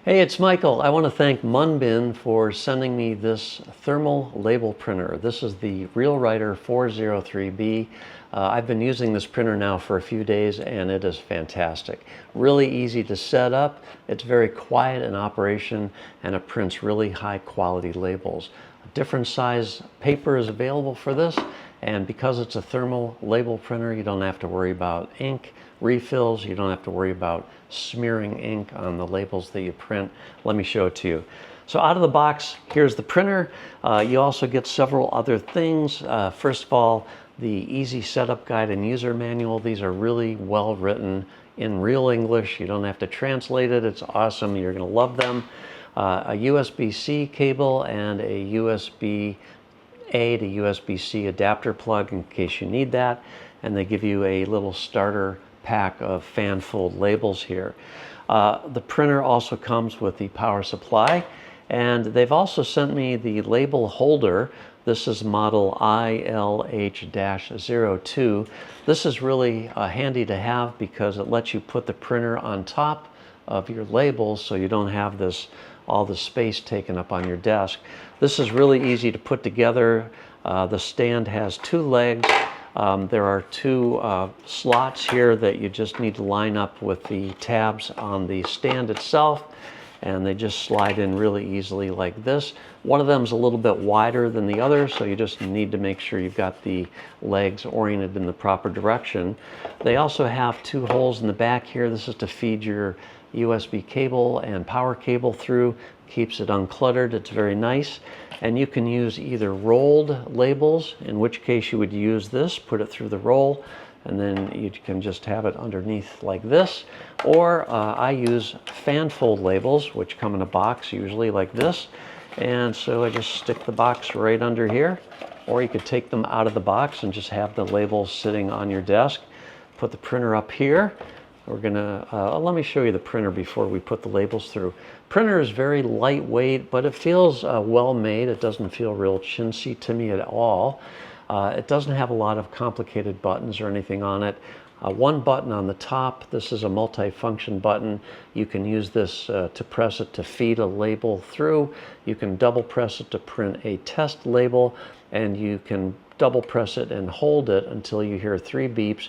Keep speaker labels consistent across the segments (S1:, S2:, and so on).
S1: Hey, it's Michael. I want to thank Munbyn for sending me this thermal label printer. This is the RealWriter 403B. I've been using this printer now for a few days and it is fantastic. Really easy to set up. It's very quiet in operation and it prints really high quality labels. A different size paper is available for this, and because it's a thermal label printer, you don't have to worry about ink refills. You don't have to worry about smearing ink on the labels that you print. Let me show it to you. So out of the box, here's the printer. You also get several other things. First of all, the easy setup guide and user manual. These are really well written in real English. You don't have to translate it. It's awesome. You're going to love them. A USB-C cable and a USB-A to USB-C adapter plug in case you need that. And they give you a little starter pack of fan-fold labels here. The printer also comes with the power supply, and they've also sent me the label holder. This is model ILH-02. This is really handy to have because it lets you put the printer on top of your labels so you don't have all the space taken up on your desk. This is really easy to put together. The stand has two legs. There are two slots here that you just need to line up with the tabs on the stand itself, and they just slide in really easily like this. One of them is a little bit wider than the other, so you just need to make sure you've got the legs oriented in the proper direction. They also have two holes in the back here. This is to feed your USB cable and power cable through. Keeps it uncluttered. It's very nice. And you can use either rolled labels, in which case you would use this, put it through the roll, and then you can just have it underneath like this. Or I use fan-fold labels, which come in a box usually like this. And so I just stick the box right under here. Or you could take them out of the box and just have the labels sitting on your desk. Put the printer up here. We're gonna, let me show you the printer before we put the labels through. Printer is very lightweight, but it feels well made. It doesn't feel real chintzy to me at all. It doesn't have a lot of complicated buttons or anything on it. One button on the top. This is a multi-function button. You can use this to press it to feed a label through. You can double press it to print a test label, and you can double press it and hold it until you hear 3 beeps.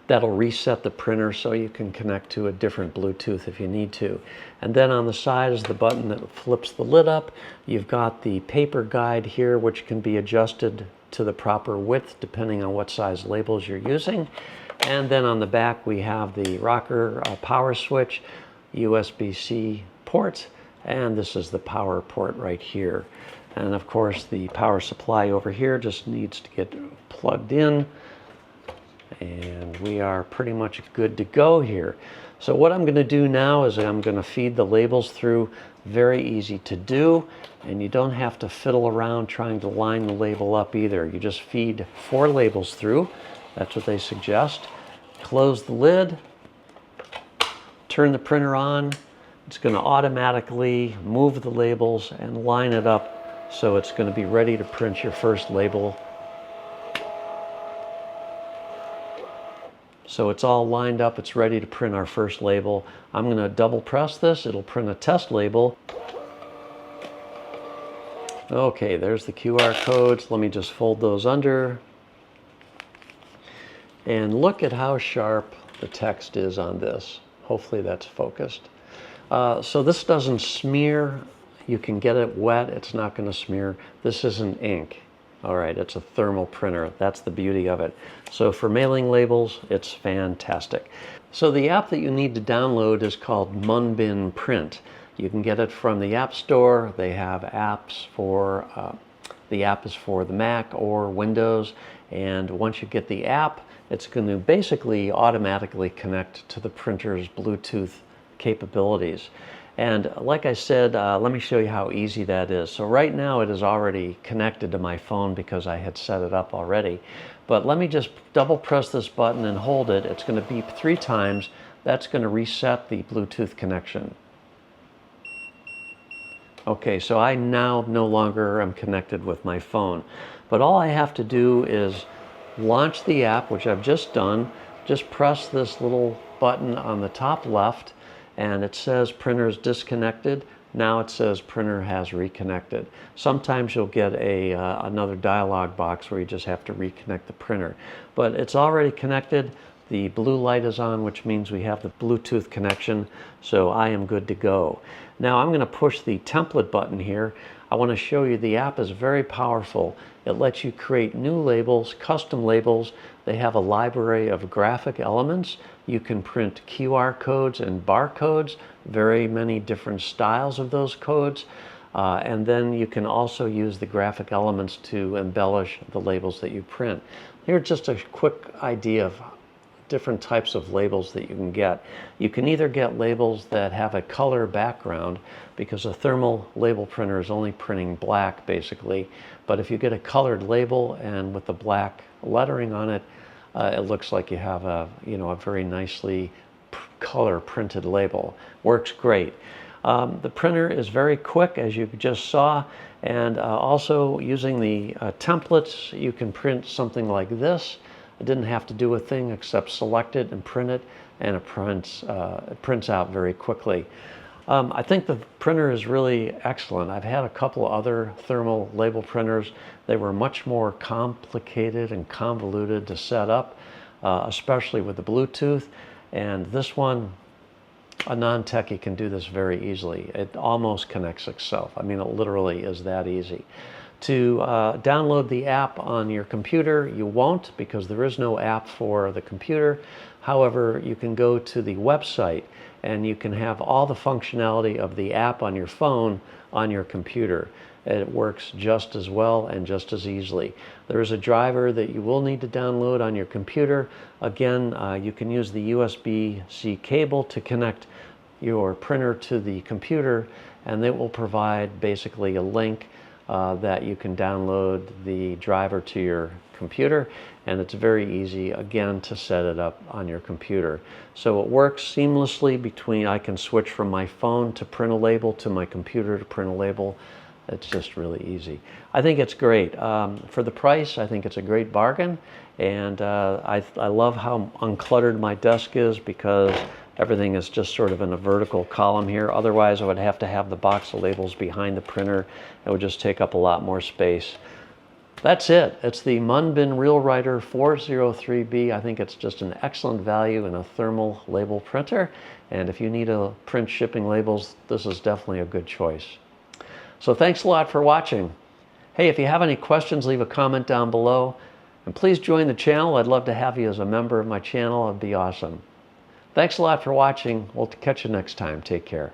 S1: That'll reset the printer so you can connect to a different Bluetooth if you need to. And then on the side is the button that flips the lid up. You've got the paper guide here, which can be adjusted to the proper width depending on what size labels you're using. And then on the back we have the rocker power switch, USB-C port, and this is the power port right here. And of course the power supply over here just needs to get plugged in. And we are pretty much good to go here. So what I'm going to do now is I'm going to feed the labels through. Very easy to do, and you don't have to fiddle around trying to line the label up either. You just feed 4 labels through. That's what they suggest. Close the lid, turn the printer on. It's going to automatically move the labels and line it up so it's going to be ready to print your first label. So it's all lined up, it's ready to print our first label. I'm going to double press this, it'll print a test label. Okay, there's the QR codes. Let me just fold those under. And look at how sharp the text is on this. Hopefully that's focused. So this doesn't smear. You can get it wet, it's not going to smear. This isn't ink. All right, it's a thermal printer. That's the beauty of it. So for mailing labels, it's fantastic. So the app that you need to download is called Munbyn Print. You can get it from the App Store. They have apps for, the app is for the Mac or Windows. And once you get the app, it's going to basically automatically connect to the printer's Bluetooth capabilities. And like I said, let me show you how easy that is. So right now it is already connected to my phone because I had set it up already. But let me just double press this button and hold it. It's going to beep 3 times. That's going to reset the Bluetooth connection. Okay, so I now no longer am connected with my phone. But all I have to do is launch the app, which I've just done. Just press this little button on the top left, and it says printer is disconnected. Now it says printer has reconnected. Sometimes you'll get another dialog box where you just have to reconnect the printer. But it's already connected. The blue light is on, which means we have the Bluetooth connection, so I am good to go. Now I'm going to push the template button here. I want to show you the app is very powerful. It lets you create new labels, custom labels. They have a library of graphic elements. You can print QR codes and barcodes, very many different styles of those codes. And then you can also use the graphic elements to embellish the labels that you print. Here's just a quick idea of different types of labels that you can get. You can either get labels that have a color background, because a thermal label printer is only printing black basically, but if you get a colored label and with the black lettering on it, it looks like you have a very nicely color printed label. Works great. The printer is very quick, as you just saw, and also using the templates, you can print something like this. I didn't have to do a thing except select it and print it, and it prints out very quickly. I think the printer is really excellent. I've had a couple other thermal label printers. They were much more complicated and convoluted to set up, especially with the Bluetooth. And this one, a non-techie can do this very easily. It almost connects itself. I mean, it literally is that easy. To download the app on your computer, you won't, because there is no app for the computer. However, you can go to the website and you can have all the functionality of the app on your phone on your computer. It works just as well and just as easily. There is a driver that you will need to download on your computer. Again, you can use the USB-C cable to connect your printer to the computer, and it will provide basically a link that you can download the driver to your computer, and it's very easy again to set it up on your computer. So it works seamlessly between, I can switch from my phone to print a label to my computer to print a label. It's just really easy. I think it's great. For the price, I think it's a great bargain, and I love how uncluttered my desk is, because everything is just sort of in a vertical column here. Otherwise, I would have to have the box of labels behind the printer. It would just take up a lot more space. That's it. It's the Munbyn RealWriter 403B. I think it's just an excellent value in a thermal label printer. And if you need to print shipping labels, this is definitely a good choice. So thanks a lot for watching. Hey, if you have any questions, leave a comment down below. And please join the channel. I'd love to have you as a member of my channel. It'd be awesome. Thanks a lot for watching. We'll catch you next time. Take care.